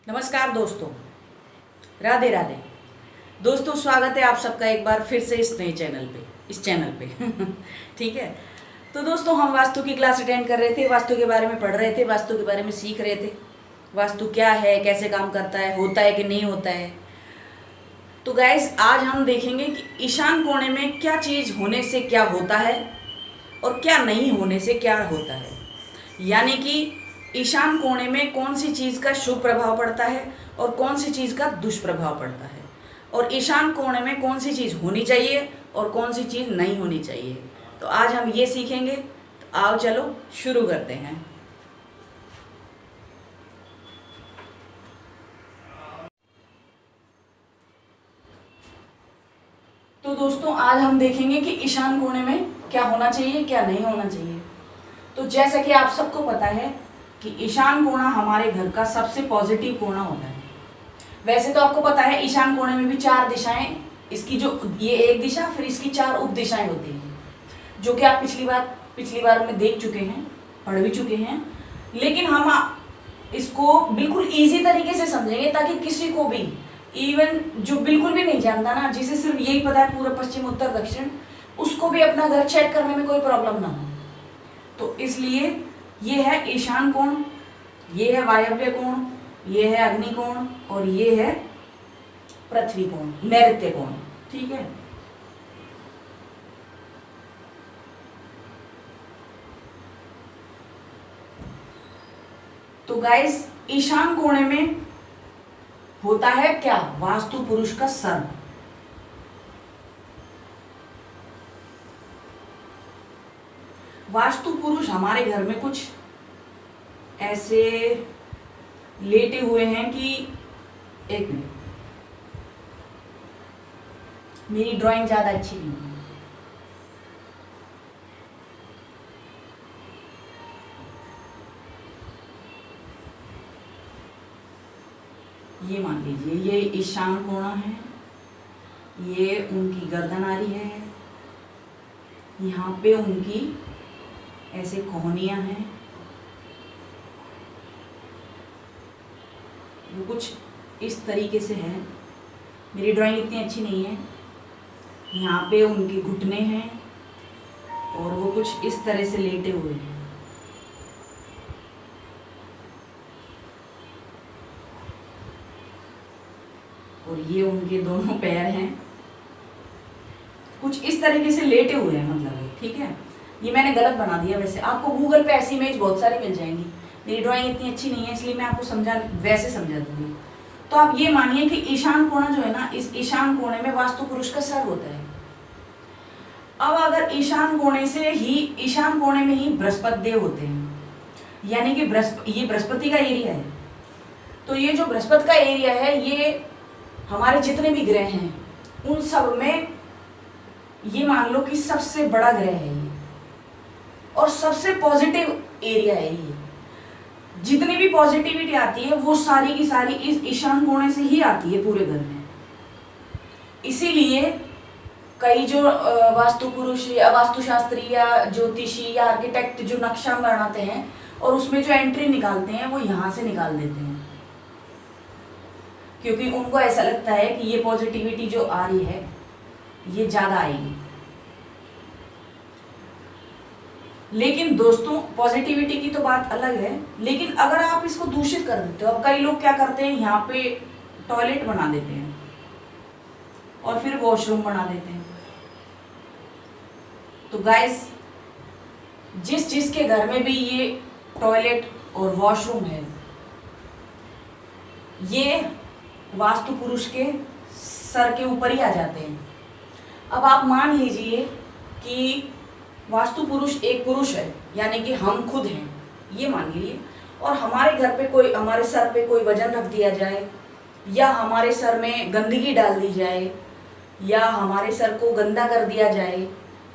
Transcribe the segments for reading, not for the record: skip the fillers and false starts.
नमस्कार दोस्तों, राधे राधे। दोस्तों, स्वागत है आप सबका एक बार फिर से इस नए चैनल पे ठीक है। तो दोस्तों, हम वास्तु की क्लास अटेंड कर रहे थे, वास्तु के बारे में पढ़ रहे थे, वास्तु के बारे में सीख रहे थे। वास्तु क्या है, कैसे काम करता है, होता है कि नहीं होता है। तो गाइस, आज हम देखेंगे कि ईशान कोने में क्या चीज़ होने से क्या होता है और क्या नहीं होने से क्या होता है। यानी कि ईशान कोने में कौन सी चीज़ का शुभ प्रभाव पड़ता है और कौन सी चीज़ का दुष्प्रभाव पड़ता है, और ईशान कोने में कौन सी चीज़ होनी चाहिए और कौन सी चीज़ नहीं होनी चाहिए। तो आज हम ये सीखेंगे। तो आओ चलो शुरू करते हैं। तो दोस्तों, आज हम देखेंगे कि ईशान कोने में क्या होना चाहिए, क्या नहीं होना चाहिए। तो जैसा कि आप सबको पता है कि ईशान कोना हमारे घर का सबसे पॉजिटिव कोना होता है। वैसे तो आपको पता है ईशान कोने में भी 4 दिशाएं, इसकी जो ये एक दिशा, फिर इसकी 4 उप दिशाएं होती हैं, जो कि आप पिछली बार में देख चुके हैं, पढ़ भी चुके हैं। लेकिन हम इसको बिल्कुल इजी तरीके से समझेंगे ताकि किसी को भी, इवन जो बिल्कुल भी नहीं जानता ना, जिसे सिर्फ यही पता है पूर्व पश्चिम उत्तर दक्षिण, उसको भी अपना घर चेक करने में कोई प्रॉब्लम ना हो। तो इसलिए ये है ईशान कोण, ये है वायव्य कोण, ये है अग्नि कोण और ये है पृथ्वी कोण, नैऋत्य कोण। ठीक है। तो गाइस, ईशान कोने में होता है क्या? वास्तु पुरुष का सर। वास्तु पुरुष हमारे घर में कुछ ऐसे लेटे हुए हैं कि एक मिनट, मेरी ड्राइंग ज्यादा अच्छी नहीं है। ये मान लीजिए, ये ईशान कोना है, ये उनकी गर्दन आ रही है, यहाँ पे उनकी ऐसे कोहनियाँ हैं, वो कुछ इस तरीके से है। मेरी ड्राइंग इतनी अच्छी नहीं है। यहाँ पे उनके घुटने हैं और वो कुछ इस तरह से लेटे हुए हैं। और ये उनके दोनों पैर हैं, कुछ इस तरीके से लेटे हुए हैं, मतलब। ठीक है। ये मैंने गलत बना दिया। वैसे आपको गूगल पे ऐसी इमेज बहुत सारी मिल जाएंगी। मेरी ड्राइंग इतनी अच्छी नहीं है, इसलिए मैं आपको वैसे समझा दूंगी। तो आप ये मानिए कि ईशान कोना जो है ना, इस ईशान कोने में वास्तु पुरुष का सर होता है। अब अगर ईशान कोने में ही बृहस्पति देव होते हैं, यानी कि ये बृहस्पति का एरिया है। तो ये जो बृहस्पति का एरिया है, ये हमारे जितने भी ग्रह हैं उन सब में ये मान लो कि सबसे बड़ा ग्रह है ये, और सबसे पॉजिटिव एरिया है ये। जितनी भी पॉजिटिविटी आती है वो सारी की सारी इस ईशान कोने से ही आती है पूरे घर में। इसीलिए कई जो वास्तु पुरुष या वास्तुशास्त्री या ज्योतिषी या आर्किटेक्ट जो नक्शा बनाते हैं और उसमें जो एंट्री निकालते हैं, वो यहाँ से निकाल देते हैं, क्योंकि उनको ऐसा लगता है कि ये पॉजिटिविटी जो आ रही है ये ज्यादा आएगी। लेकिन दोस्तों, पॉजिटिविटी की तो बात अलग है, लेकिन अगर आप इसको दूषित कर देते हो, अब कई लोग क्या करते हैं, यहाँ पे टॉयलेट बना देते हैं और फिर वॉशरूम बना देते हैं। तो गाइस, जिसके घर में भी ये टॉयलेट और वॉशरूम है, ये वास्तु पुरुष के सर के ऊपर ही आ जाते हैं। अब आप मान लीजिए कि वास्तु पुरुष एक पुरुष है, यानी कि हम खुद हैं, ये मान लीजिए, और हमारे घर पे कोई, हमारे सर पे कोई वजन रख दिया जाए, या हमारे सर में गंदगी डाल दी जाए, या हमारे सर को गंदा कर दिया जाए,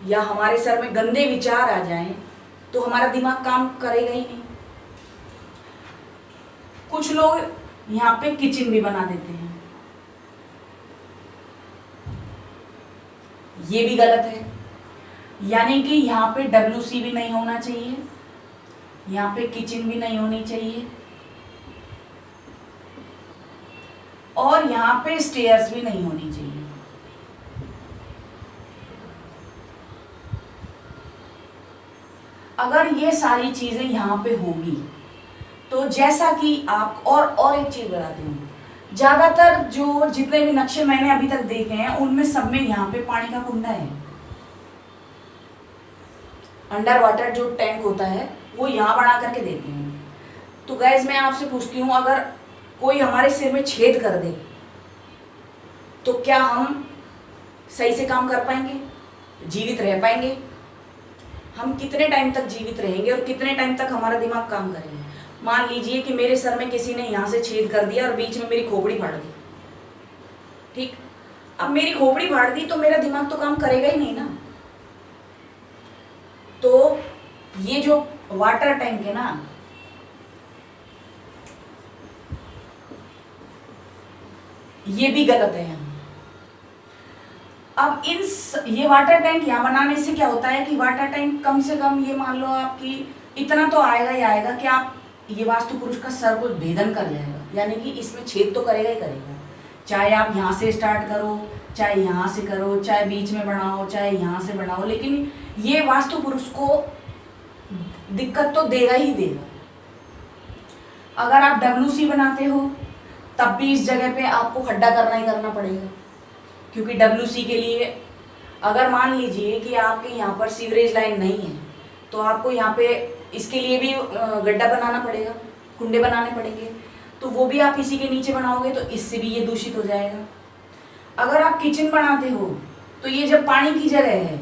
या हमारे सर में गंदे विचार आ जाएं, तो हमारा दिमाग काम करेगा ही नहीं। कुछ लोग यहाँ पे किचन भी बना देते हैं, ये भी गलत है। यानी कि यहाँ पे WC भी नहीं होना चाहिए, यहाँ पे किचन भी नहीं होनी चाहिए, यहाँ पे स्टेयर्स भी नहीं होनी चाहिए। अगर ये सारी चीजें यहाँ पे होगी तो जैसा कि आप और एक चीज बताती हूँ, ज्यादातर जो जितने भी नक्शे मैंने अभी तक देखे हैं उनमें सब में यहाँ पे पानी का कुंडा है, अंडर वाटर जो टैंक होता है वो यहाँ बना करके देते हैं। तो गाइज मैं आपसे पूछती हूँ, अगर कोई हमारे सिर में छेद कर दे तो क्या हम सही से काम कर पाएंगे, जीवित रह पाएंगे? हम कितने टाइम तक जीवित रहेंगे और कितने टाइम तक हमारा दिमाग काम करेगा? मान लीजिए कि मेरे सर में किसी ने यहाँ से छेद कर दिया और बीच में मेरी खोपड़ी फाड़ दी, ठीक, अब मेरी खोपड़ी फाड़ दी तो मेरा दिमाग तो काम करेगा ही नहीं ना। तो ये जो वाटर टैंक है ना, ये भी गलत है यहाँ। अब ये वाटर टैंक यहाँ बनाने से क्या होता है कि वाटर टैंक कम से कम ये मान लो आपकी इतना तो आएगा ही आएगा कि आप ये वास्तु पुरुष का सर को भेदन कर जाएगा, यानी कि इसमें छेद तो करेगा ही करेगा। चाहे आप यहाँ से स्टार्ट करो, चाहे यहाँ से करो, चाहे बीच में बनाओ, चाहे यहाँ से बनाओ, लेकिन ये वास्तु पुरुष को दिक्कत तो देगा ही देगा। अगर आप WC बनाते हो तब भी इस जगह पे आपको खड्डा करना ही करना पड़ेगा, क्योंकि WC के लिए अगर मान लीजिए कि आपके यहाँ पर सीवरेज लाइन नहीं है तो आपको यहाँ पे इसके लिए भी गड्ढा बनाना पड़ेगा, कुंडे बनाने पड़ेंगे, तो वो भी आप इसी के नीचे बनाओगे तो इससे भी ये दूषित हो जाएगा। अगर आप किचन बनाते हो तो ये जब पानी की जगह है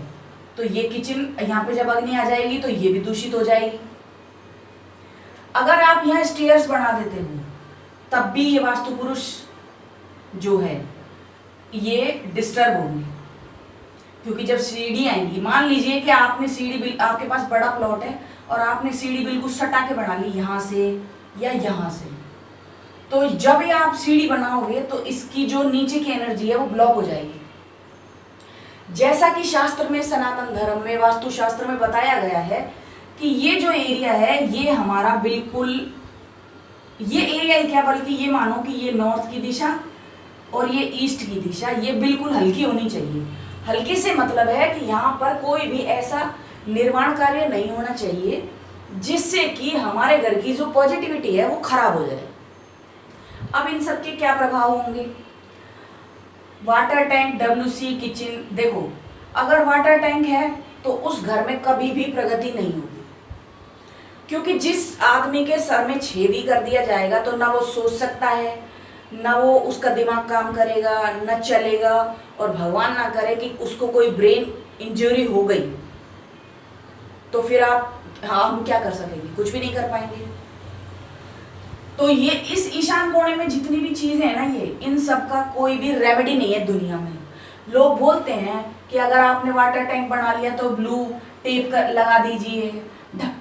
तो ये किचन यहाँ पे जब अग्नि आ जाएगी तो ये भी दूषित हो जाएगी। अगर आप यहाँ स्टेयर्स बना देते हो तब भी ये वास्तु पुरुष जो है ये डिस्टर्ब होंगे, क्योंकि जब सीढ़ी आएंगी, मान लीजिए कि आपने सीढ़ी, आपके पास बड़ा प्लॉट है और आपने सीढ़ी बिल्कुल सटा के बना ली यहाँ से या यहाँ से, तो जब ये आप सीढ़ी बनाओगे तो इसकी जो नीचे की एनर्जी है वो ब्लॉक हो जाएगी। जैसा कि शास्त्र में, सनातन धर्म में, वास्तु शास्त्र में बताया गया है कि ये जो एरिया है ये हमारा बिल्कुल, ये एरिया ही क्या बल्कि ये मानो कि ये नॉर्थ की दिशा और ये ईस्ट की दिशा ये बिल्कुल हल्की होनी चाहिए। हल्की से मतलब है कि यहाँ पर कोई भी ऐसा निर्माण कार्य नहीं होना चाहिए जिससे कि हमारे घर की जो पॉजिटिविटी है वो खराब हो जाए। अब इन सब के क्या प्रभाव होंगे? वाटर टैंक, WC, किचन, देखो अगर वाटर टैंक है तो उस घर में कभी भी प्रगति नहीं होगी, क्योंकि जिस आदमी के सर में छेद ही कर दिया जाएगा तो ना वो सोच सकता है, ना वो उसका दिमाग काम करेगा, न चलेगा, और भगवान ना करे कि उसको कोई ब्रेन इंजरी हो गई तो फिर हम क्या कर सकेंगे? कुछ भी नहीं कर पाएंगे। तो ये इस ईशान कोने में जितनी भी चीजें हैं ना, ये इन सब का कोई भी रेमेडी नहीं है दुनिया में। लोग बोलते हैं कि अगर आपने वाटर टैंक बना लिया तो ब्लू टेप लगा दीजिए,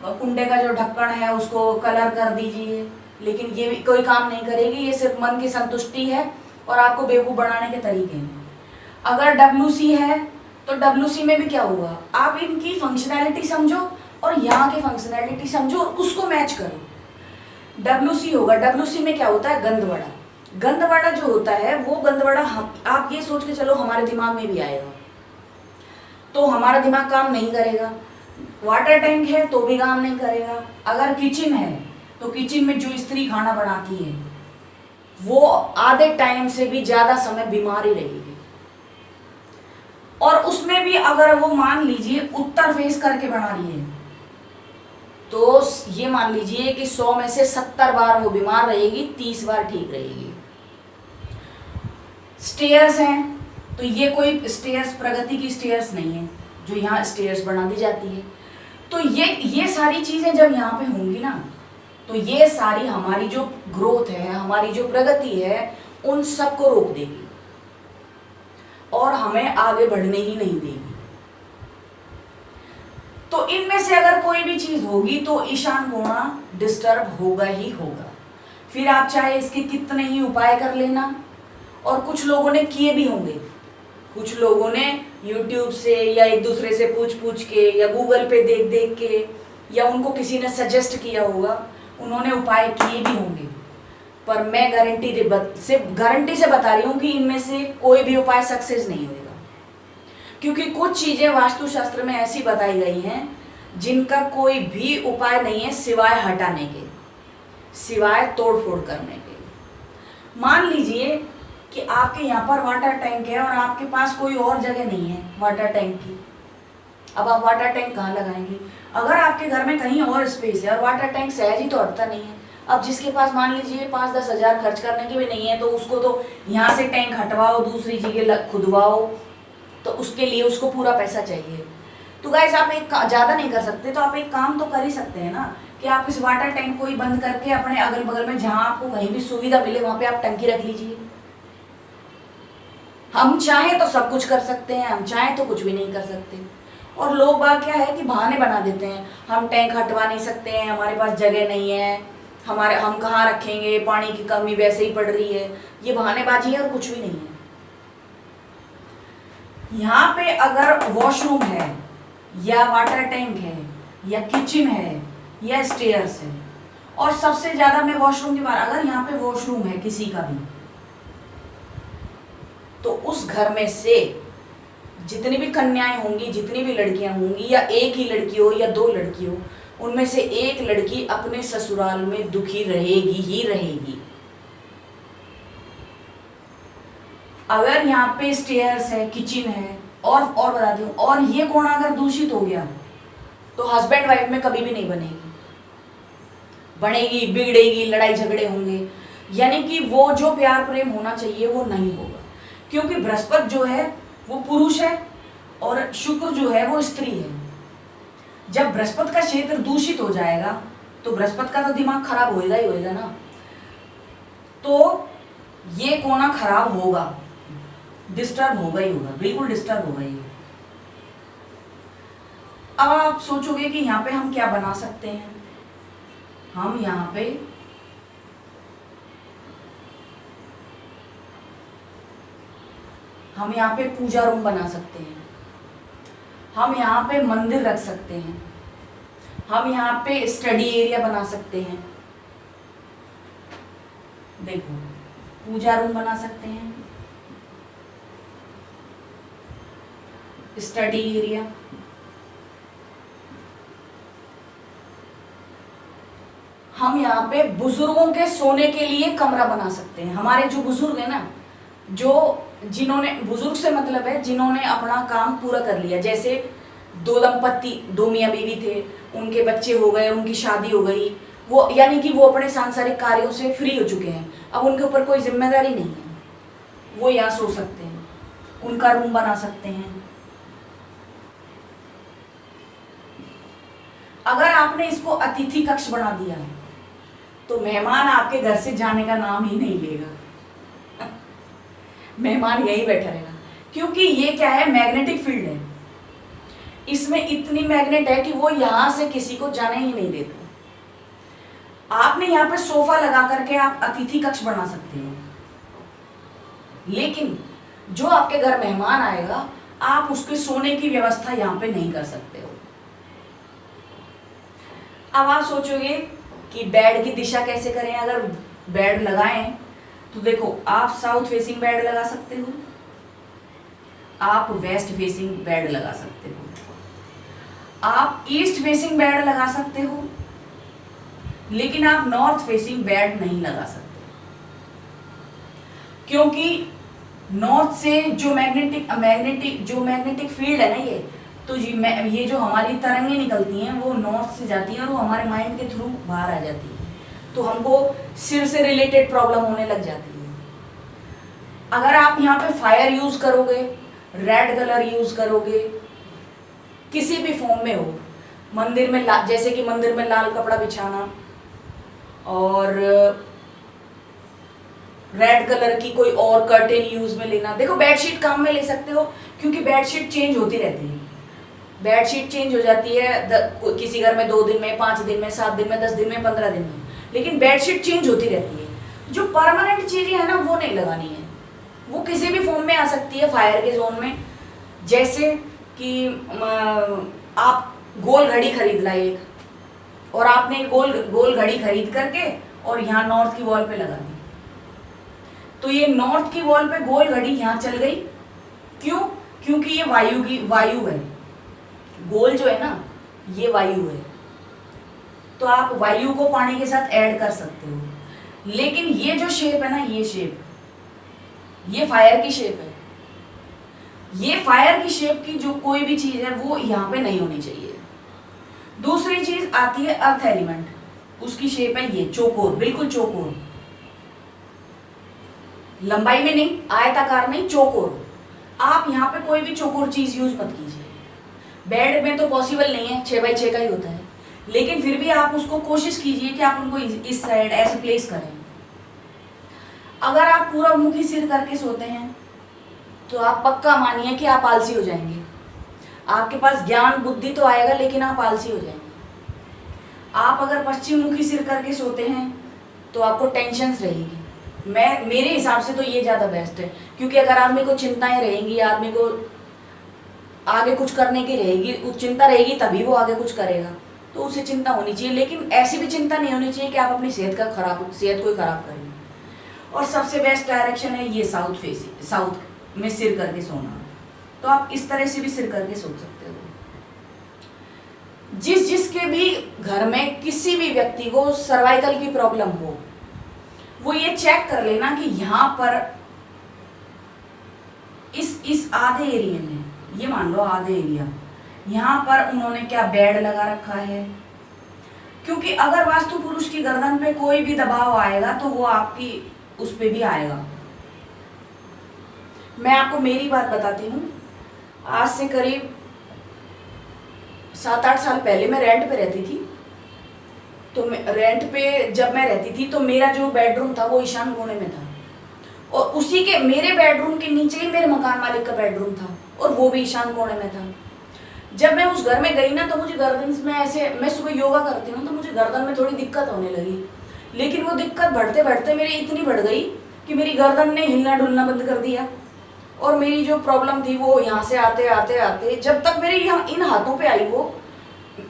कुंडे का जो ढक्कन है उसको कलर कर दीजिए, लेकिन ये भी कोई काम नहीं करेगी। ये सिर्फ मन की संतुष्टि है और आपको बेवकूफ़ बनाने के तरीके हैं। अगर WC है तो WC में भी क्या हुआ, आप इनकी फंक्शनैलिटी समझो और यहाँ की फंक्शनैलिटी समझो और उसको मैच करो। WC होगा, WC में क्या होता है? गंदवाड़ा। गंदवाड़ा जो होता है वो गंदवाड़ा आप ये सोच के चलो हमारे दिमाग में भी आएगा तो हमारा दिमाग काम नहीं करेगा। वाटर टैंक है तो भी काम नहीं करेगा। अगर किचन है तो किचन में जो स्त्री खाना बनाती है वो आधे टाइम से भी ज़्यादा समय बीमार ही रहेगी, और उसमें भी अगर वो मान लीजिए उत्तर फेस करके बना रही है तो ये मान लीजिए कि 100 में से 70 बार वो बीमार रहेगी, 30 बार ठीक रहेगी। स्टेयर्स हैं तो ये कोई स्टेयर्स प्रगति की स्टेयर्स नहीं है जो यहाँ स्टेयर्स बना दी जाती है। तो ये सारी चीज़ें जब यहाँ पे होंगी ना तो ये सारी हमारी जो ग्रोथ है, हमारी जो प्रगति है, उन सब को रोक देगी और हमें आगे बढ़ने ही नहीं देगी। तो इनमें से अगर कोई भी चीज होगी तो ईशान कोना डिस्टर्ब होगा ही होगा। फिर आप चाहे इसके कितने ही उपाय कर लेना, और कुछ लोगों ने किए भी होंगे, कुछ लोगों ने YouTube से या एक दूसरे से पूछ के या गूगल पे देख के या उनको किसी ने सजेस्ट किया होगा, उन्होंने उपाय किए भी होंगे। पर मैं गारंटी से बता रही हूँ कि इनमें से कोई भी उपाय सक्सेस नहीं होगा, क्योंकि कुछ चीजें वास्तुशास्त्र में ऐसी बताई गई हैं जिनका कोई भी उपाय नहीं है सिवाय हटाने के, सिवाय तोड़ फोड़ करने के। मान लीजिए कि आपके यहाँ पर वाटर टैंक है और आपके पास कोई और जगह नहीं है वाटर टैंक की, अब आप वाटर टैंक कहाँ लगाएंगे? अगर आपके घर में कहीं और स्पेस है और वाटर टैंक सहज ही तो हटता नहीं है, अब जिसके पास मान लीजिए 5-10 हज़ार खर्च करने की भी नहीं है, तो उसको तो यहाँ से टैंक हटवाओ, दूसरी जगह खुदवाओ, तो उसके लिए उसको पूरा पैसा चाहिए। तो गाइस आप एक ज़्यादा नहीं कर सकते, तो आप एक काम तो कर ही सकते हैं ना कि आप इस वाटर टैंक को ही बंद करके अपने अगल बगल में जहाँ आपको कहीं भी सुविधा मिले वहाँ पे आप टंकी रख लीजिए। हम चाहें तो सब कुछ कर सकते हैं, हम चाहें तो कुछ भी नहीं कर सकते। और लोग बात क्या है कि बहाने बना देते हैं, हम टैंक हटवा नहीं सकते हैं, हमारे पास जगह नहीं है, हम कहाँ रखेंगे, पानी की कमी वैसे ही पड़ रही है। ये बहानेबाजी है और कुछ भी नहीं है। यहाँ पे अगर वॉशरूम है या वाटर टैंक है या किचन है या स्टेयर्स है, और सबसे ज्यादा मैं वॉशरूम की बात, अगर यहाँ पे वॉशरूम है किसी का भी, तो उस घर में से जितनी भी कन्याएं होंगी, जितनी भी लड़कियां होंगी, या एक ही लड़की हो या 2 लड़की हो, उनमें से एक लड़की अपने ससुराल में दुखी रहेगी ही रहेगी। अगर यहाँ पे स्टेयर्स है, किचन है, और बताती हूँ, और ये कोना अगर दूषित हो गया तो हस्बैंड वाइफ में कभी भी नहीं बनेगी, बिगड़ेगी, लड़ाई झगड़े होंगे, यानी कि वो जो प्यार प्रेम होना चाहिए वो नहीं होगा। क्योंकि बृहस्पति जो है वो पुरुष है और शुक्र जो है वो स्त्री है। जब बृहस्पति का क्षेत्र दूषित हो जाएगा तो बृहस्पति का तो दिमाग खराब होएगा ही होएगा ना, तो ये कोना खराब होगा, डिस्टर्ब होगा ही होगा, बिल्कुल डिस्टर्ब होगा ही। अब आप सोचोगे कि यहाँ पे हम क्या बना सकते हैं? हम यहाँ पे पूजा रूम बना सकते हैं, हम यहाँ पे मंदिर रख सकते हैं, हम यहाँ पे स्टडी एरिया बना सकते हैं। देखो, पूजा रूम बना सकते हैं, स्टडी एरिया, हम यहाँ पे बुजुर्गों के सोने के लिए कमरा बना सकते हैं। हमारे जो बुजुर्ग है ना, जिन्होंने, बुजुर्ग से मतलब है जिन्होंने अपना काम पूरा कर लिया, जैसे 2 दंपत्ति, 2 मियाँ बीवी थे, उनके बच्चे हो गए, उनकी शादी हो गई, वो यानी कि वो अपने सांसारिक कार्यों से फ्री हो चुके हैं, अब उनके ऊपर कोई जिम्मेदारी नहीं है, वो यहाँ सो सकते हैं, उनका रूम बना सकते हैं। अगर आपने इसको अतिथि कक्ष बना दिया है तो मेहमान आपके घर से जाने का नाम ही नहीं लेगा मेहमान यही बैठा रहेगा, क्योंकि ये क्या है, मैग्नेटिक फील्ड है, इसमें इतनी मैग्नेट है कि वो यहां से किसी को जाने ही नहीं देते। आपने यहाँ पे सोफा लगा करके आप अतिथि कक्ष बना सकते हो, लेकिन जो आपके घर मेहमान आएगा आप उसके सोने की व्यवस्था यहाँ पे नहीं कर सकते हो। अब आप सोचोगे कि बेड की दिशा कैसे करें? अगर बेड लगाएं तो देखो, आप साउथ फेसिंग बेड लगा सकते हो, आप वेस्ट फेसिंग बेड लगा सकते हो, आप ईस्ट फेसिंग बेड लगा सकते हो, लेकिन आप नॉर्थ फेसिंग बेड नहीं लगा सकते, क्योंकि नॉर्थ से जो मैग्नेटिक फील्ड है ना, ये जो हमारी तरंगें निकलती हैं वो नॉर्थ से जाती हैं और वो हमारे माइंड के थ्रू बाहर आ जाती है, तो हमको सिर से रिलेटेड प्रॉब्लम होने लग जाती है। अगर आप यहाँ पे फायर यूज करोगे, रेड कलर यूज करोगे, किसी भी फॉर्म में हो, मंदिर में जैसे कि मंदिर में लाल कपड़ा बिछाना और रेड कलर की कोई और कर्टेन यूज में लेना। देखो, बेडशीट काम में ले सकते हो, क्योंकि बेडशीट चेंज होती रहती है, बेडशीट चेंज हो जाती है किसी घर में 2 दिन में, 5 दिन में, 7 दिन में, 10 दिन में, 15 दिन में, लेकिन बेडशीट चेंज होती रहती है। जो परमानेंट चीजें है ना वो नहीं लगानी है, वो किसी भी फॉर्म में आ सकती है फायर के जोन में। जैसे कि आप गोल घड़ी खरीद लाए एक, और आपने गोल घड़ी खरीद करके और यहाँ नॉर्थ की वॉल पे लगा दी, तो ये नॉर्थ की वॉल पे गोल घड़ी यहाँ चल गई। क्यों? क्योंकि ये वायु है, गोल जो है ना ये वायु है, तो आप वायु को पानी के साथ ऐड कर सकते हो। लेकिन ये जो शेप है ना, ये शेप, ये फायर की शेप है। ये फायर की शेप की जो कोई भी चीज है वो यहाँ पे नहीं होनी चाहिए। दूसरी चीज आती है अर्थ एलिमेंट, उसकी शेप है ये चौकोर, बिल्कुल चौकोर, लंबाई में नहीं, आयताकार नहीं, चौकोर। आप यहाँ पे कोई भी चौकोर चीज यूज मत कीजिए। बेड में तो पॉसिबल नहीं है, 6x6 का ही होता है, लेकिन फिर भी आप उसको कोशिश कीजिए कि आप उनको इस साइड ऐसे प्लेस करें। अगर आप पूरा मुखी सिर करके सोते हैं तो आप पक्का मानिए कि आप आलसी हो जाएंगे। आपके पास ज्ञान बुद्धि तो आएगा लेकिन आप आलसी हो जाएंगे। आप अगर पश्चिम मुखी सिर करके सोते हैं तो आपको टेंशन्स रहेगी। मेरे हिसाब से तो ये ज़्यादा बेस्ट है, क्योंकि अगर आदमी को चिंताएं रहेंगी, आदमी को आगे कुछ करने की रहेगी, चिंता रहेगी तभी वो आगे कुछ करेगा, तो उसे चिंता होनी चाहिए। लेकिन ऐसी भी चिंता नहीं होनी चाहिए कि आप अपनी सेहत को ही खराब करें। और सबसे बेस्ट डायरेक्शन है ये साउथ में सिर करके सोना, तो आप इस तरह से भी सिर करके सो सकते हो। जिसके भी घर में किसी भी व्यक्ति को सर्वाइकल की प्रॉब्लम हो, वो ये चेक कर लेना कि यहाँ पर इस आधे एरिया में, ये मान लो आधे एरिया, यहाँ पर उन्होंने क्या बेड लगा रखा है। क्योंकि अगर वास्तु पुरुष की गर्दन पे कोई भी दबाव आएगा तो वो आपकी उस पे भी आएगा। मैं आपको मेरी बात बताती हूँ। आज से करीब 7-8 साल पहले मैं रेंट पे रहती थी, तो रेंट पे जब मैं रहती थी तो मेरा जो बेडरूम था वो ईशान कोने में था, और उसी के मेरे बेडरूम के नीचे ही मेरे मकान मालिक का बेडरूम था, और वो भी ईशान कोने में था। जब मैं उस घर में गई ना तो मुझे गर्दन में ऐसे, मैं सुबह योगा करती हूँ तो मुझे गर्दन में थोड़ी दिक्कत होने लगी, लेकिन वो दिक्कत बढ़ते बढ़ते मेरी इतनी बढ़ गई कि मेरी गर्दन ने हिलना डुलना बंद कर दिया, और मेरी जो प्रॉब्लम थी वो यहाँ से आते आते आते जब तक मेरे यहाँ इन हाथों पे आई, वो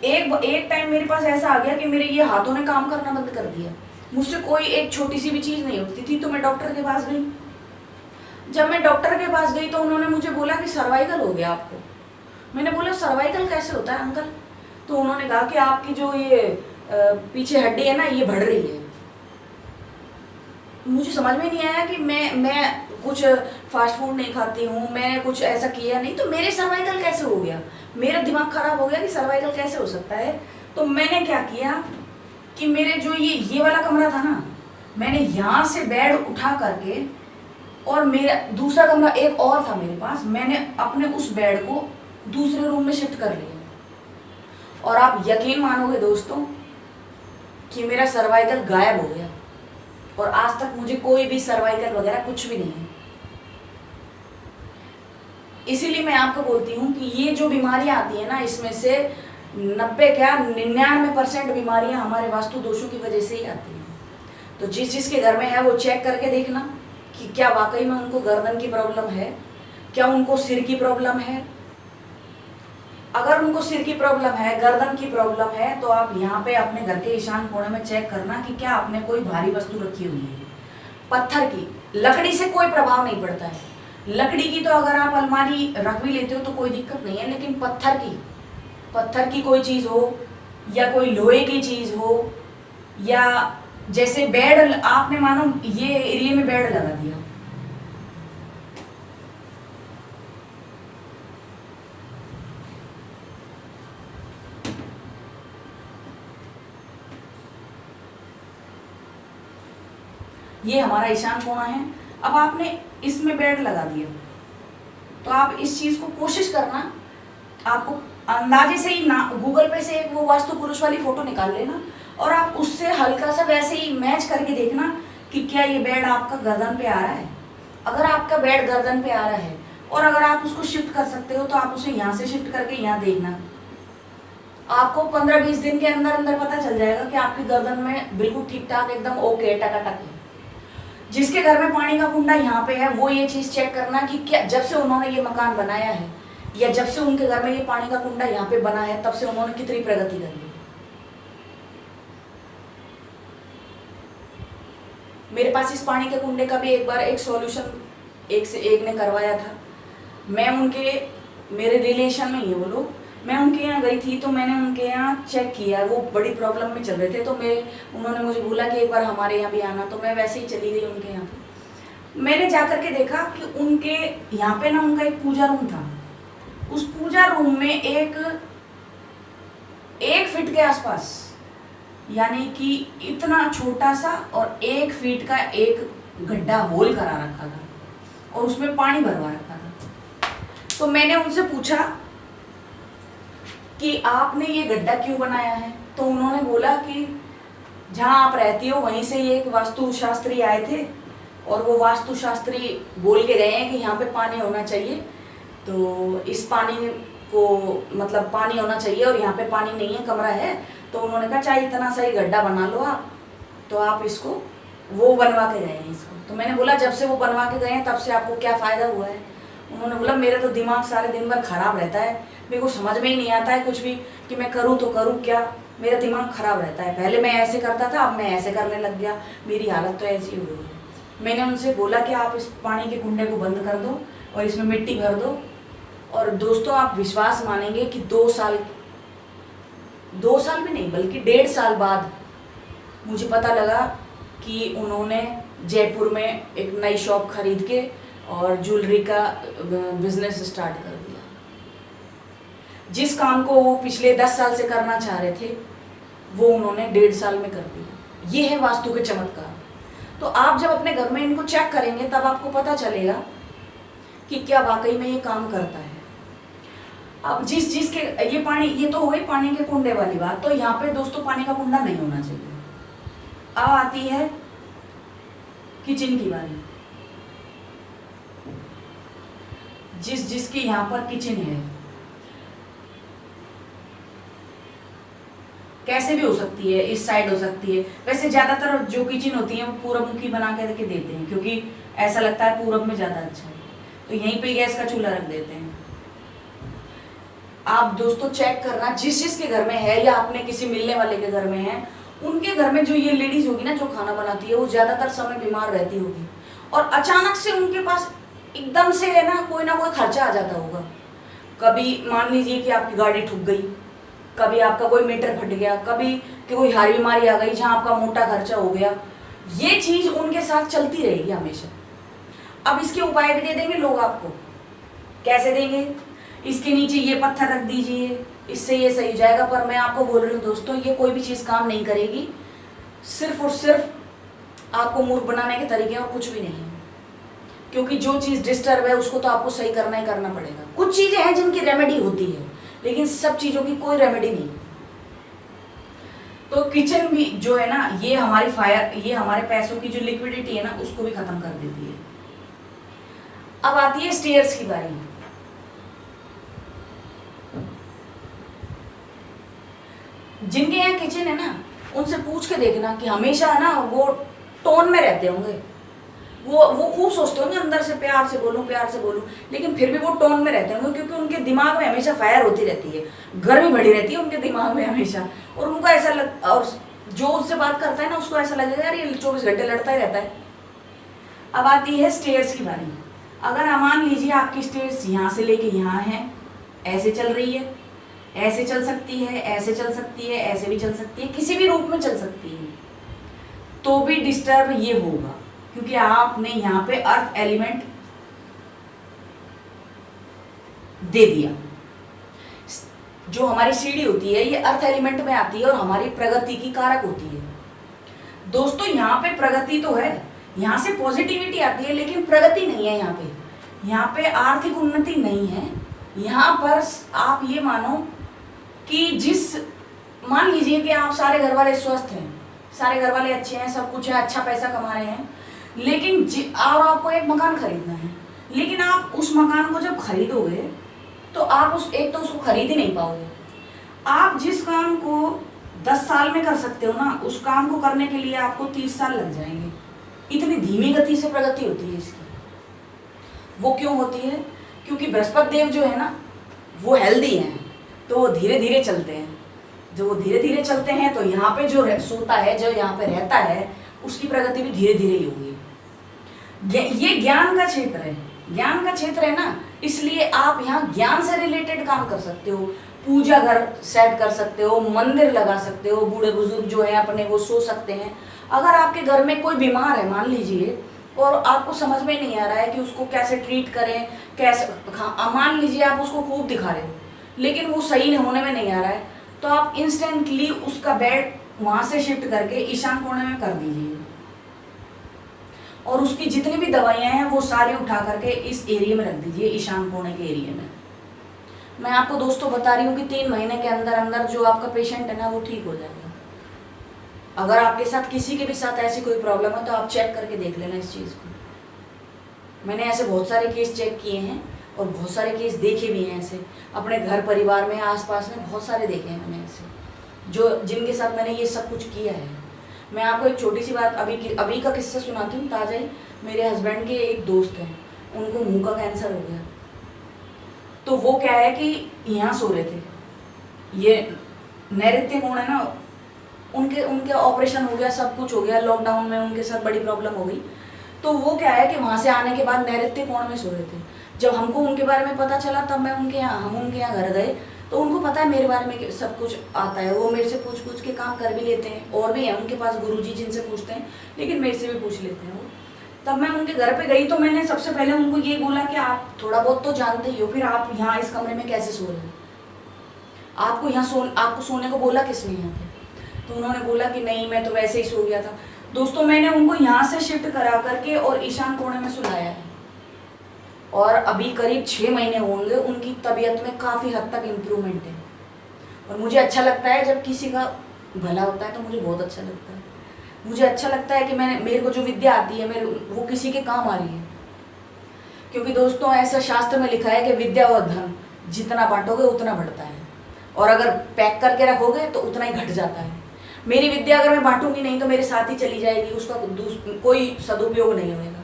एक टाइम मेरे पास ऐसा आ गया कि मेरे ये हाथों ने काम करना बंद कर दिया। मुझसे कोई एक छोटी सी भी चीज़ नहीं उठती थी। तो मैं डॉक्टर के पास गई। जब मैं डॉक्टर के पास गई तो उन्होंने मुझे बोला कि सर्वाइकल हो गया आपको। मैंने बोला सर्वाइकल कैसे होता है अंकल? तो उन्होंने कहा कि आपकी जो ये पीछे हड्डी है ना, ये बढ़ रही है। मुझे समझ में नहीं आया कि मैं कुछ फास्ट फूड नहीं खाती हूँ, मैंने कुछ ऐसा किया नहीं, तो मेरे सर्वाइकल कैसे हो गया? मेरा दिमाग खराब हो गया कि सर्वाइकल कैसे हो सकता है। तो मैंने क्या किया कि मेरे जो ये वाला कमरा था ना, मैंने यहाँ से बेड उठा करके, और मेरा दूसरा कमरा एक और था मेरे पास, मैंने अपने उस बेड को दूसरे रूम में शिफ्ट कर लिया। और आप यकीन मानोगे दोस्तों कि मेरा सर्वाइकल गायब हो गया, और आज तक मुझे कोई भी सर्वाइकल वगैरह कुछ भी नहीं है। इसीलिए मैं आपको बोलती हूँ कि ये जो बीमारियां आती है ना, इसमें से 99% बीमारियां हमारे वास्तु दोषों की वजह से ही आती हैं। तो जिसके घर में है वो चेक करके देखना कि क्या वाकई में उनको गर्दन की प्रॉब्लम है, क्या उनको सिर की प्रॉब्लम है। अगर उनको सिर की प्रॉब्लम है, गर्दन की प्रॉब्लम है, तो आप यहाँ पे अपने घर के ईशान कोने में चेक करना कि क्या आपने कोई भारी वस्तु रखी हुई है। पत्थर की, लकड़ी से कोई प्रभाव नहीं पड़ता है। लकड़ी की तो अगर आप अलमारी रख भी लेते हो तो कोई दिक्कत नहीं है, लेकिन पत्थर की कोई चीज़ हो, या कोई लोहे की चीज़ हो, या जैसे बेड, आपने मानो ये एरिया में बेड लगा दिया, ये हमारा ईशान कोना है। अब आपने इसमें बेड लगा दिया, तो आप इस चीज को कोशिश करना, आपको अंदाजे से ही ना, गूगल पे से एक वो वास्तु पुरुष वाली फोटो निकाल लेना, और आप उससे हल्का सा वैसे ही मैच करके देखना कि क्या ये बेड आपका गर्दन पे आ रहा है। अगर आपका बेड गर्दन पे आ रहा है, और अगर आप उसको शिफ्ट कर सकते हो, तो आप उसे यहाँ से शिफ्ट करके यहाँ देखना। आपको 15-20 दिन के अंदर अंदर पता चल जाएगा कि आपकी गर्दन में बिल्कुल ठीक ठाक एकदम ओके टकाटक है। जिसके घर में पानी का कुंडा यहाँ पे है, वो ये चीज़ चेक करना कि क्या जब से उन्होंने ये मकान बनाया है, या जब से उनके घर में ये पानी का कुंडा यहाँ पे बना है, तब से उन्होंने कितनी प्रगति करी है। मेरे पास इस पानी के कुंडे का भी एक बार एक सॉल्यूशन एक से एक ने करवाया था। मैं उनके, मेरे रिलेशन में ही है वो लोग, मैं उनके यहाँ गई थी तो मैंने उनके यहाँ चेक किया, वो बड़ी प्रॉब्लम में चल रहे थे, तो उन्होंने मुझे बोला कि एक बार हमारे यहाँ भी आना, तो मैं वैसे ही चली गई उनके यहाँ पे। मैंने जा कर के देखा कि उनके यहाँ पे ना उनका एक पूजा रूम था। उस पूजा रूम में एक फीट के आसपास, यानी कि इतना छोटा सा और 1 फीट का एक गड्ढा होल करा रखा था और उसमें पानी भरवा रखा था। तो मैंने उनसे पूछा कि आपने ये गड्ढा क्यों बनाया है? तो उन्होंने बोला कि जहाँ आप रहती हो वहीं से ये एक वास्तुशास्त्री आए थे और वो वास्तुशास्त्री बोल के गए हैं कि यहाँ पे पानी होना चाहिए, तो इस पानी को मतलब पानी होना चाहिए और यहाँ पे पानी नहीं है, कमरा है। तो उन्होंने कहा चाहे इतना सही गड्ढा बना लो आप, तो आप इसको, वो बनवा के गए हैं इसको। तो मैंने बोला जब से वो बनवा के गए हैं तब से आपको क्या फ़ायदा हुआ है? उन्होंने बोला मेरा तो दिमाग सारे दिन भर ख़राब रहता है, मेरे को समझ में ही नहीं आता है कुछ भी कि मैं करूँ तो करूँ क्या, मेरा दिमाग ख़राब रहता है। पहले मैं ऐसे करता था, अब मैं ऐसे करने लग गया, मेरी हालत तो ऐसी हो गई है। मैंने उनसे बोला कि आप इस पानी के कुंडे को बंद कर दो और इसमें मिट्टी भर दो। और दोस्तों आप विश्वास मानेंगे कि 2 साल भी नहीं बल्कि 1.5 साल बाद मुझे पता लगा कि उन्होंने जयपुर में एक नई शॉप खरीद के और ज्वेलरी का बिजनेस स्टार्ट कर दिया। जिस काम को वो पिछले 10 साल से करना चाह रहे थे वो उन्होंने 1.5 साल में कर दिया। ये है वास्तु के चमत्कार। तो आप जब अपने घर में इनको चेक करेंगे तब आपको पता चलेगा कि क्या वाकई में ये काम करता है। अब जिस के ये पानी, ये तो हो गई पानी के कुंडे वाली बात। तो यहाँ पे दोस्तों पानी का कुंडा नहीं होना चाहिए। अब आती है किचन की बारी। जिसकी यहाँ पर किचन है, कैसे भी हो सकती है, इस साइड हो सकती है। वैसे ज्यादातर जो किचन होती है वो पूरब मुखी बना के देते हैं क्योंकि ऐसा लगता है पूरब में ज्यादा अच्छा है, तो यहीं पे गैस का चूल्हा रख देते हैं। आप दोस्तों चेक करना जिसके घर में है या अपने किसी मिलने वाले के घर में है, उनके घर में जो ये लेडीज होगी ना जो खाना बनाती है वो ज्यादातर समय बीमार रहती होगी और अचानक से उनके पास एकदम से है ना कोई खर्चा आ जाता होगा। कभी मान लीजिए कि आपकी गाड़ी ठुक गई, कभी आपका कोई मीटर फट गया, कभी कि कोई हारी बीमारी आ गई जहां आपका मोटा खर्चा हो गया। ये चीज उनके साथ चलती रहेगी हमेशा। अब इसके उपाय भी दे देंगे लोग आपको। कैसे देंगे? इसके नीचे ये पत्थर रख दीजिए, इससे ये सही हो जाएगा। पर मैं आपको बोल रही हूँ दोस्तों, ये कोई भी चीज़ काम नहीं करेगी। सिर्फ और सिर्फ आपको मूर्ख बनाने के तरीके और कुछ भी नहीं। क्योंकि जो चीज़ डिस्टर्ब है उसको तो आपको सही करना ही करना पड़ेगा। कुछ चीज़ें हैं जिनकी रेमेडी होती है, लेकिन सब चीज़ों की कोई रेमेडी नहीं। तो किचन भी जो है ना, ये हमारी फायर, ये हमारे पैसों की जो लिक्विडिटी है ना उसको भी खत्म कर देती है। अब आती है स्टेयर्स की बारी। जिनके यहाँ किचन है ना उनसे पूछ के देखना कि हमेशा ना वो टोन में रहते होंगे। वो खूब सोचते होंगे अंदर से प्यार से बोलूं, लेकिन फिर भी वो टोन में रहते होंगे क्योंकि उनके दिमाग में हमेशा फायर होती रहती है, गर्मी बढ़ी रहती है उनके दिमाग में हमेशा। और उनको ऐसा और जो उससे बात करता है ना उसको ऐसा लगेगा यार ये 24 घंटे लड़ता ही रहता है। अब आती है स्टेयर्स की बारी। अगर मान लीजिए आपकी स्टेयर्स यहाँ से लेके यहाँ है, ऐसे चल रही है, ऐसे चल सकती है, ऐसे चल सकती है, ऐसे भी चल सकती है, किसी भी रूप में चल सकती है, तो भी डिस्टर्ब ये होगा क्योंकि आपने यहाँ पे अर्थ एलिमेंट दे दिया। जो हमारी सीढ़ी होती है ये अर्थ एलिमेंट में आती है और हमारी प्रगति की कारक होती है। दोस्तों यहाँ पे प्रगति तो है, यहाँ से पॉजिटिविटी आती है, लेकिन प्रगति नहीं है यहाँ पे आर्थिक उन्नति नहीं है। यहाँ पर आप ये मानो कि मान लीजिए कि आप सारे घर वाले स्वस्थ हैं, सारे घर वाले अच्छे हैं, सब कुछ है, अच्छा पैसा कमा रहे हैं, लेकिन और आपको एक मकान खरीदना है, लेकिन आप उस मकान को जब खरीदोगे तो आप उसको खरीद ही नहीं पाओगे। आप जिस काम को 10 साल में कर सकते हो ना, उस काम को करने के लिए आपको 30 साल लग जाएंगे। इतनी धीमी गति से प्रगति होती है इसकी। वो क्यों होती है? क्योंकि बृहस्पति देव जो है ना वो हेल्दी हैं, तो वो धीरे धीरे चलते हैं। जो वो धीरे धीरे चलते हैं तो यहाँ पे जो सोता है, जो यहाँ पे रहता है, उसकी प्रगति भी धीरे धीरे ही होगी। ये ज्ञान का क्षेत्र है, ज्ञान का क्षेत्र है ना, इसलिए आप यहाँ ज्ञान से रिलेटेड काम कर सकते हो। पूजा घर सेट कर सकते हो, मंदिर लगा सकते हो, बूढ़े बुजुर्ग जो है अपने वो सो सकते हैं। अगर आपके घर में कोई बीमार है मान लीजिए, और आपको समझ में नहीं आ रहा है कि उसको कैसे ट्रीट करें, कैसे, मान लीजिए आप उसको खूब दिखा रहे हो लेकिन वो सही होने में नहीं आ रहा है, तो आप इंस्टेंटली उसका बेड वहां से शिफ्ट करके ईशान कोने में कर दीजिए, और उसकी जितनी भी दवाइयां हैं वो सारी उठा करके इस एरिया में रख दीजिए, ईशान कोने के एरिया में। मैं आपको दोस्तों बता रही हूँ कि 3 महीने के अंदर अंदर जो आपका पेशेंट है ना वो ठीक हो जाएगा। अगर आपके साथ किसी के भी साथ ऐसी कोई प्रॉब्लम है तो आप चेक करके देख लेना इस चीज़ को। मैंने ऐसे बहुत सारे केस चेक किए हैं और बहुत सारे केस देखे भी हैं, ऐसे अपने घर परिवार में आसपास में बहुत सारे देखे हैं मैंने ऐसे, जो जिनके साथ मैंने ये सब कुछ किया है। मैं आपको एक छोटी सी बात अभी का किस्सा सुनाती हूँ, ताज़ा ही। मेरे हस्बैंड के एक दोस्त हैं, उनको मुंह का कैंसर हो गया। तो वो क्या है कि यहाँ सो रहे थे, ये नैऋत्य कोण है ना, उनके ऑपरेशन हो गया, सब कुछ हो गया, लॉकडाउन में उनके साथ बड़ी प्रॉब्लम हो गई। तो वो क्या है कि वहाँ से आने के बाद नैऋत्य कोण में सो रहे थे। जब हमको उनके बारे में पता चला तब हम उनके यहाँ घर गए, तो उनको पता है मेरे बारे में सब कुछ आता है, वो मेरे से पूछ के काम कर भी लेते हैं। और भी हैं उनके पास गुरुजी जिनसे पूछते हैं, लेकिन मेरे से भी पूछ लेते हैं वो। तब मैं उनके घर पे गई तो मैंने सबसे पहले उनको ये बोला कि आप थोड़ा बहुत तो जानते ही हो, फिर आप यहाँ इस कमरे में कैसे सो रहे हो, आपको सोने को बोला किसने यहाँ पे? तो उन्होंने बोला कि नहीं मैं तो वैसे ही सो गया था। दोस्तों मैंने उनको यहाँ से शिफ्ट करा करके और ईशान कोने में सुलाया है, और अभी करीब 6 महीने होंगे, उनकी तबीयत में काफ़ी हद तक इम्प्रूवमेंट है। और मुझे अच्छा लगता है जब किसी का भला होता है, तो मुझे बहुत अच्छा लगता है। मुझे अच्छा लगता है कि मेरे को जो विद्या आती है वो किसी के काम आ रही है। क्योंकि दोस्तों ऐसा शास्त्र में लिखा है कि विद्या और धन जितना बांटोगे उतना बढ़ता है, और अगर पैक करके रखोगे तो उतना ही घट जाता है। मेरी विद्या अगर मैं बांटूंगी नहीं तो मेरे साथ ही चली जाएगी, उसका कोई सदुपयोग नहीं होगा।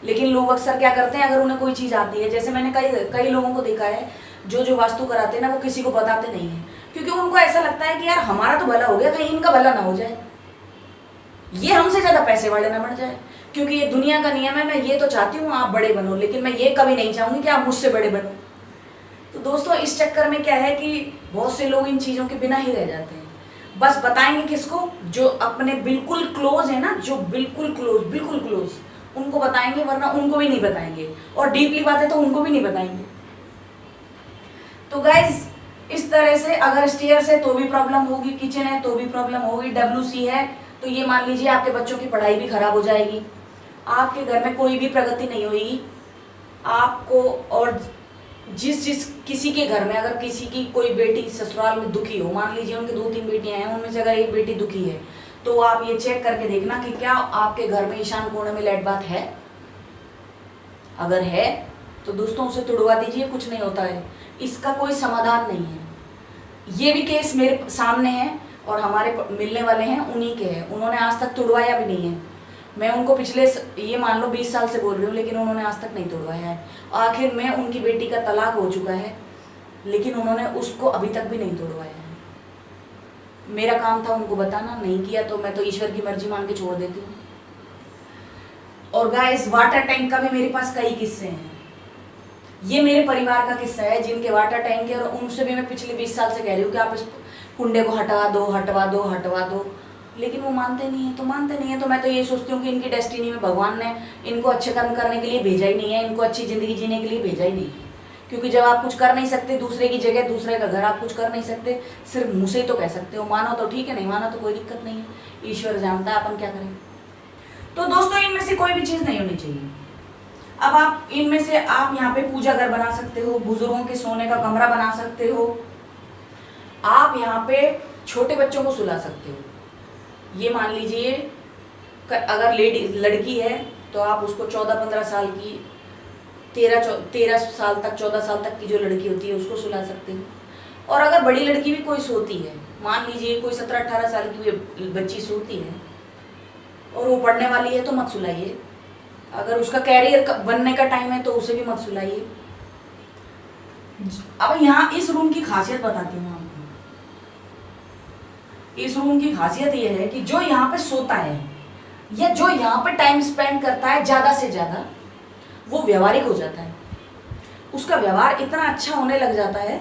लेकिन लोग अक्सर क्या करते हैं, अगर उन्हें कोई चीज़ आती है, जैसे मैंने कई लोगों को देखा है जो वास्तु कराते हैं ना, वो किसी को बताते नहीं है, क्योंकि उनको ऐसा लगता है कि यार हमारा तो भला हो गया, कहीं इनका भला ना हो जाए, ये हमसे ज़्यादा पैसे वाले ना बन जाए। क्योंकि ये दुनिया का नियम है, मैं ये तो चाहती हूँ आप बड़े बनो, लेकिन मैं ये कभी नहीं चाहूँगी कि आप मुझसे बड़े बनो। तो दोस्तों इस चक्कर में क्या है कि बहुत से लोग इन चीज़ों के बिना ही रह जाते हैं। बस बताएंगे किसको? जो अपने बिल्कुल क्लोज है ना, जो बिल्कुल क्लोज उनको बताएंगे, वरना उनको भी नहीं बताएंगे, और डीपली बातें तो उनको भी नहीं बताएंगे। तो गाइज इस तरह से अगर स्टेयर्स है तो भी प्रॉब्लम होगी, किचन है तो भी प्रॉब्लम होगी, WC है तो ये मान लीजिए आपके बच्चों की पढ़ाई भी खराब हो जाएगी, आपके घर में कोई भी प्रगति नहीं होगी आपको। और किसी के घर में अगर किसी की कोई बेटी ससुराल में दुखी हो, मान लीजिए उनके 2-3 बेटियां हैं, उनमें से अगर एक बेटी दुखी है, तो आप ये चेक करके देखना कि क्या आपके घर में ईशान कोने में लेट बात है। अगर है तो दोस्तों उसे तुड़वा दीजिए, कुछ नहीं होता है, इसका कोई समाधान नहीं है। ये भी केस मेरे सामने है और हमारे मिलने वाले हैं उन्हीं के हैं, उन्होंने आज तक तुड़वाया भी नहीं है। मैं उनको पिछले ये मान लो 20 साल से बोल रही हूँ, लेकिन उन्होंने आज तक नहीं तोड़वाया है। आखिर में उनकी बेटी का तलाक हो चुका है, लेकिन उन्होंने उसको अभी तक भी नहीं तोड़वाया है। मेरा काम था उनको बताना, नहीं किया तो मैं तो ईश्वर की मर्जी मान के छोड़ देती हूँ। और गाइस वाटर टैंक का भी मेरे पास कई किस्से हैं। ये मेरे परिवार का किस्सा है जिनके वाटर टैंक है, और उनसे भी मैं पिछले 20 साल से कह रही हूँ कि आप इस कुंडे को हटवा दो, लेकिन वो मानते नहीं है। तो मैं तो ये सोचती हूँ कि इनकी डेस्टिनी में भगवान ने इनको अच्छे कर्म करने के लिए भेजा ही नहीं है, इनको अच्छी ज़िंदगी जीने के लिए भेजा ही नहीं है। क्योंकि जब आप कुछ कर नहीं सकते, दूसरे की जगह दूसरे का घर आप कुछ कर नहीं सकते, सिर्फ मुँह से ही तो कह सकते हो। मानो तो ठीक है, नहीं मानो तो कोई दिक्कत नहीं है, ईश्वर जानता है अपन क्या करें। तो दोस्तों इनमें से कोई भी चीज़ नहीं होनी चाहिए। अब आप इनमें से आप यहाँ पे पूजा घर बना सकते हो, बुजुर्गों के सोने का कमरा बना सकते हो, आप यहाँ पे छोटे बच्चों को सुला सकते हो। ये मान लीजिए अगर लड़की है तो आप उसको 14-15 साल की, 13 साल तक 14 साल तक की जो लड़की होती है उसको सुला सकते हो। और अगर बड़ी लड़की भी कोई सोती है, मान लीजिए कोई 17-18 साल की भी बच्ची सोती है और वो पढ़ने वाली है, तो मत सुलाइए। अगर उसका कैरियर बनने का टाइम है तो उसे भी मत सुलाइए। अब यहाँ इस रूम की खासियत बताती हूँ आपको। इस रूम की खासियत यह है कि जो यहाँ पे सोता है या जो यहाँ पे टाइम स्पेंड करता है ज़्यादा से ज़्यादा, वो व्यवहारिक हो जाता है। उसका व्यवहार इतना अच्छा होने लग जाता है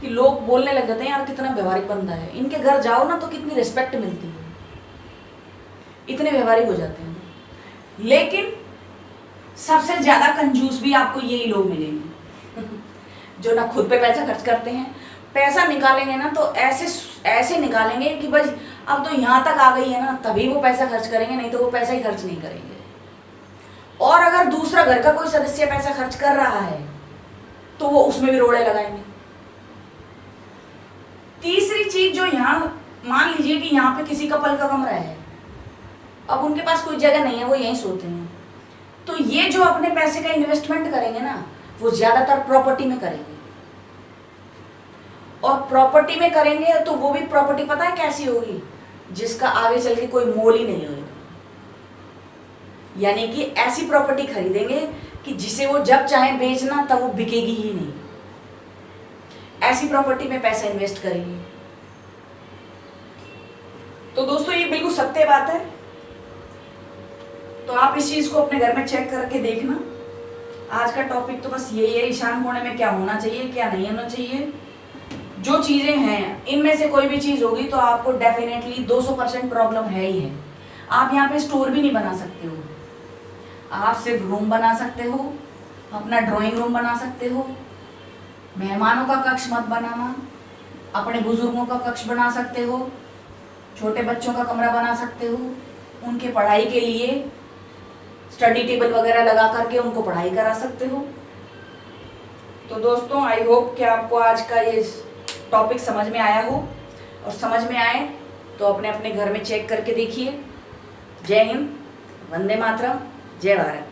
कि लोग बोलने लग जाते हैं यार कितना व्यवहारिक बंदा है, इनके घर जाओ ना तो कितनी रिस्पेक्ट मिलती है, इतने व्यवहारिक हो जाते हैं। लेकिन सबसे ज़्यादा कंजूस भी आपको यही लोग मिलेंगे जो ना खुद पे पैसा खर्च करते हैं। पैसा निकालेंगे ना तो ऐसे ऐसे निकालेंगे कि भाई अब तो यहाँ तक आ गई है ना तभी वो पैसा खर्च करेंगे, नहीं तो वो पैसा ही खर्च नहीं करेंगे। और अगर दूसरा घर का कोई सदस्य पैसा खर्च कर रहा है तो वो उसमें भी रोड़े लगाएंगे। तीसरी चीज जो यहाँ, मान लीजिए कि यहाँ पे किसी कपल का कमरा है, अब उनके पास कोई जगह नहीं है, वो यहीं सोते हैं, तो ये जो अपने पैसे का इन्वेस्टमेंट करेंगे ना वो ज्यादातर प्रॉपर्टी में करेंगे। और प्रॉपर्टी में करेंगे तो वो भी प्रॉपर्टी पता है कैसी होगी, जिसका आगे चल के कोई मोल ही नहीं होगा। यानी कि ऐसी प्रॉपर्टी खरीदेंगे कि जिसे वो जब चाहे बेचना तब वो बिकेगी ही नहीं, ऐसी प्रॉपर्टी में पैसा इन्वेस्ट करेंगे। तो दोस्तों ये बिल्कुल सत्य बात है, तो आप इस चीज को अपने घर में चेक करके देखना। आज का टॉपिक तो बस यही है, ईशान कोने में क्या होना चाहिए क्या नहीं होना चाहिए। जो चीजें हैं इनमें से कोई भी चीज होगी तो आपको डेफिनेटली 200% प्रॉब्लम है ही है। आप यहाँ पे स्टोर भी नहीं बना सकते हो, आप सिर्फ रूम बना सकते हो, अपना ड्राइंग रूम बना सकते हो, मेहमानों का कक्ष मत बनाना, अपने बुजुर्गों का कक्ष बना सकते हो, छोटे बच्चों का कमरा बना सकते हो, उनके पढ़ाई के लिए स्टडी टेबल वगैरह लगा करके उनको पढ़ाई करा सकते हो। तो दोस्तों आई होप कि आपको आज का ये टॉपिक समझ में आया हो, और समझ में आए तो अपने अपने घर में चेक करके देखिए। जय हिंद, वंदे मातरम, जय भारत।